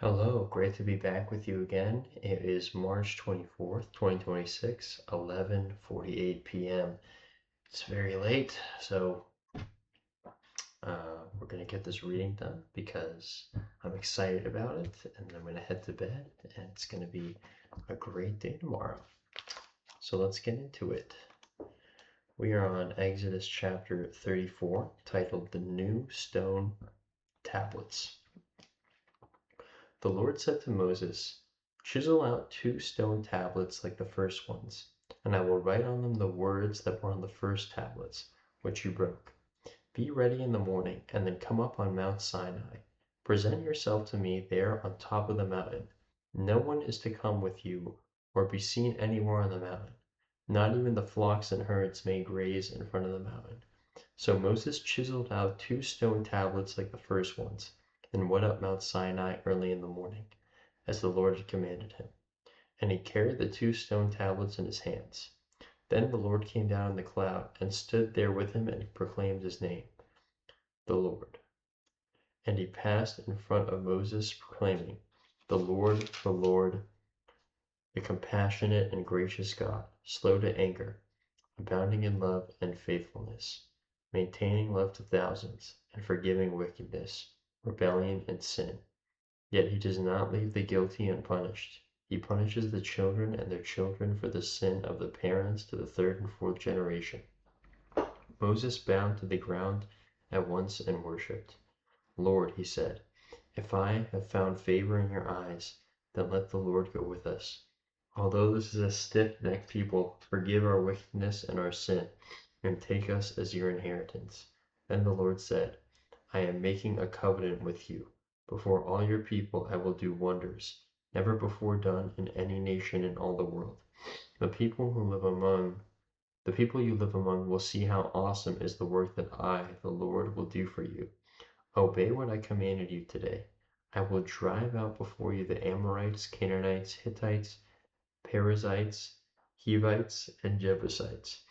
Hello, great to be back with you again. It is March 24th, 2026, 11:48 p.m. It's very late, so we're going to get this reading done because I'm excited about it, and I'm going to head to bed, and it's going to be a great day tomorrow. So let's get into it. We are on Exodus chapter 34, titled The New Stone Tablets. The Lord said to Moses, "Chisel out 2 stone tablets like the first ones, and I will write on them the words that were on the first tablets, which you broke. Be ready in the morning, and then come up on Mount Sinai. Present yourself to me there on top of the mountain. No one is to come with you or be seen anywhere on the mountain. Not even the flocks and herds may graze in front of the mountain." So Moses chiseled out 2 stone tablets like the first ones, and went up Mount Sinai early in the morning, as the Lord had commanded him. And he carried the 2 stone tablets in his hands. Then the Lord came down in the cloud, and stood there with him, and proclaimed his name, the Lord. And he passed in front of Moses, proclaiming, the Lord, the compassionate and gracious God, slow to anger, abounding in love and faithfulness, maintaining love to thousands, and forgiving wickedness, rebellion, and sin. Yet he does not leave the guilty unpunished. He punishes the children and their children for the sin of the parents to the 3rd and 4th generation. Moses bowed to the ground at once and worshipped. "Lord," he said, "if I have found favor in your eyes, then let the Lord go with us. Although this is a stiff-necked people, forgive our wickedness and our sin, and take us as your inheritance." Then the Lord said, "I am making a covenant with you. Before all your people I will do wonders, never before done in any nation in all the world. The people you live among will see how awesome is the work that I, the Lord, will do for you. Obey what I commanded you today. I will drive out before you the Amorites, Canaanites, Hittites, Perizzites, Hivites, and Jebusites.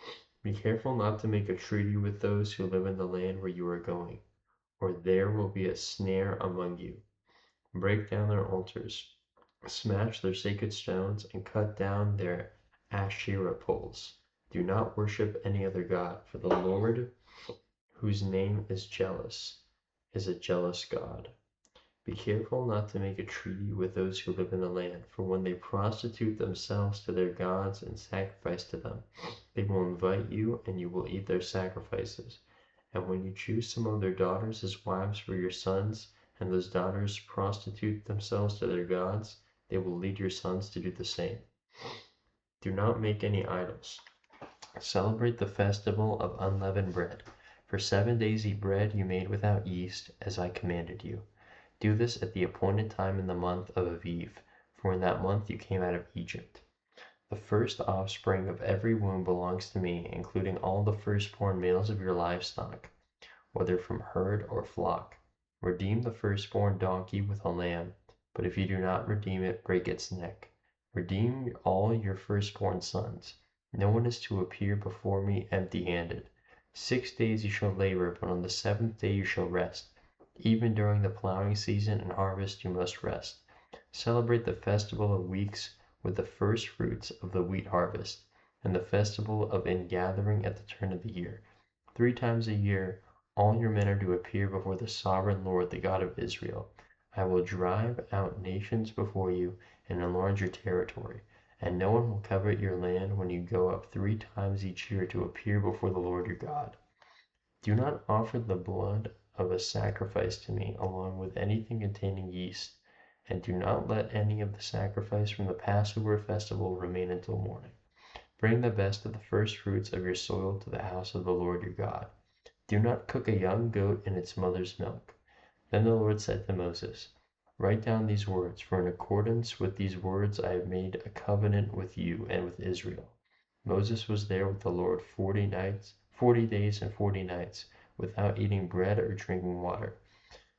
Be careful not to make a treaty with those who live in the land where you are going, or there will be a snare among you. Break down their altars, smash their sacred stones, and cut down their Asherah poles. Do not worship any other god, for the Lord, whose name is jealous, is a jealous God. Be careful not to make a treaty with those who live in the land, for when they prostitute themselves to their gods and sacrifice to them, they will invite you, and you will eat their sacrifices. And when you choose some of their daughters as wives for your sons, and those daughters prostitute themselves to their gods, they will lead your sons to do the same. Do not make any idols. Celebrate the festival of unleavened bread. For 7 days eat bread you made without yeast, as I commanded you. Do this at the appointed time in the month of Aviv, for in that month you came out of Egypt. The first offspring of every womb belongs to me, including all the firstborn males of your livestock, whether from herd or flock. Redeem the firstborn donkey with a lamb, but if you do not redeem it, break its neck. Redeem all your firstborn sons. No one is to appear before me empty-handed. 6 days you shall labor, but on the 7th day you shall rest. Even during the plowing season and harvest you must rest. Celebrate the festival of weeks with the first fruits of the wheat harvest, and the festival of ingathering at the turn of the year. 3 times a year all your men are to appear before the sovereign Lord, the God of Israel. I will drive out nations before you and enlarge your territory, and no one will covet your land when you go up 3 times each year to appear before the Lord your God. Do not offer the blood of a sacrifice to me along with anything containing yeast, and do not let any of the sacrifice from the Passover festival remain until morning. Bring the best of the first fruits of your soil to the house of the Lord your God. Do not cook a young goat in its mother's milk. Then the Lord said to Moses, "Write down these words, for in accordance with these words I have made a covenant with you and with Israel." Moses was there with the Lord 40 days and 40 nights, without eating bread or drinking water.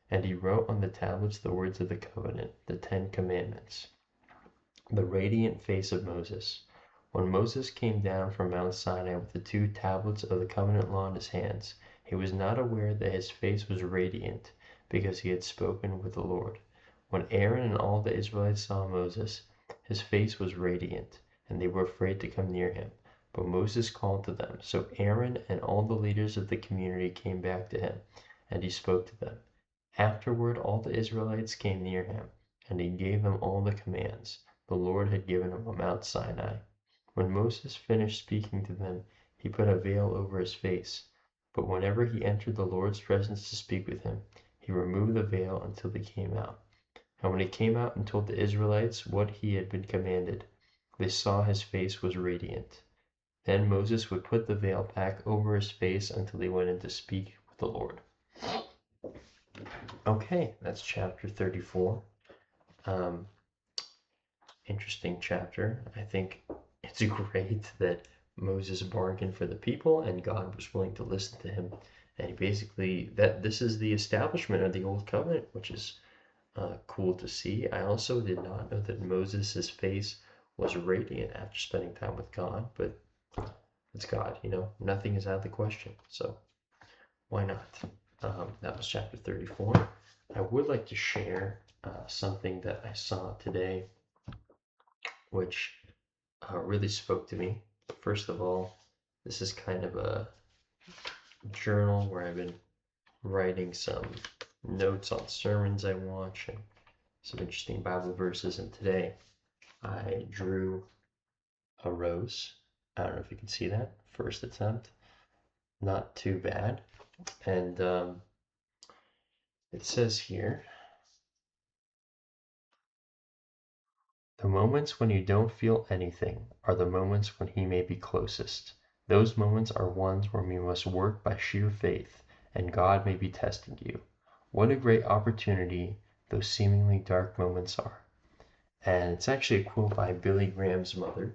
And he wrote on the tablets the words of the covenant, the 10 Commandments. The radiant face of Moses. When Moses came down from Mount Sinai with the 2 tablets of the covenant law in his hands, he was not aware that his face was radiant, because he had spoken with the Lord. When Aaron and all the Israelites saw Moses, his face was radiant, and they were afraid to come near him. But Moses called to them. So Aaron and all the leaders of the community came back to him, and he spoke to them. Afterward, all the Israelites came near him, and he gave them all the commands the Lord had given him on Mount Sinai. When Moses finished speaking to them, he put a veil over his face. But whenever he entered the Lord's presence to speak with him, he removed the veil until they came out. And when he came out and told the Israelites what he had been commanded, they saw his face was radiant. Then Moses would put the veil back over his face until he went in to speak with the Lord. Okay, that's chapter 34. Interesting chapter. I think it's great that Moses bargained for the people and God was willing to listen to him. And he basically, this is the establishment of the Old Covenant, which is cool to see. I also did not know that Moses' face was radiant after spending time with God, but it's God, nothing is out of the question. So why not? That was chapter 34. I would like to share something that I saw today, which really spoke to me. First of all, this is kind of a journal where I've been writing some notes on sermons I watch and some interesting Bible verses. And today I drew a rose. I don't know if you can see that. First attempt. Not too bad. And it says here, the moments when you don't feel anything are the moments when he may be closest. Those moments are ones where we must work by sheer faith, and God may be testing you. What a great opportunity those seemingly dark moments are. And it's actually a quote by Billy Graham's mother.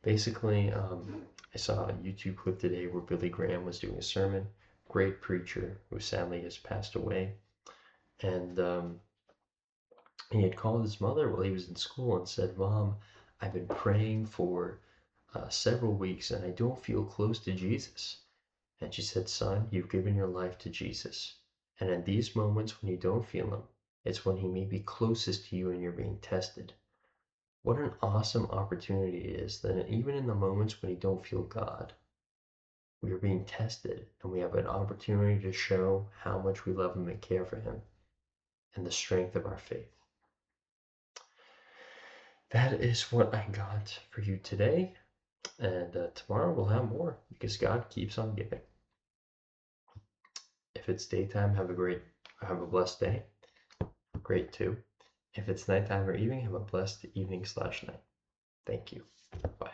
Basically, I saw a YouTube clip today where Billy Graham was doing a sermon. Great preacher who sadly has passed away. And he had called his mother while he was in school and said, "Mom, I've been praying for several weeks and I don't feel close to Jesus." And she said, "Son, you've given your life to Jesus. And in these moments when you don't feel him, it's when he may be closest to you and you're being tested." What an awesome opportunity it is that even in the moments when you don't feel God, we are being tested and we have an opportunity to show how much we love him and care for him and the strength of our faith. That is what I got for you today. And tomorrow we'll have more because God keeps on giving. If it's daytime, have a blessed day. Great too. If it's nighttime or evening, have a blessed evening/night. Thank you. Bye.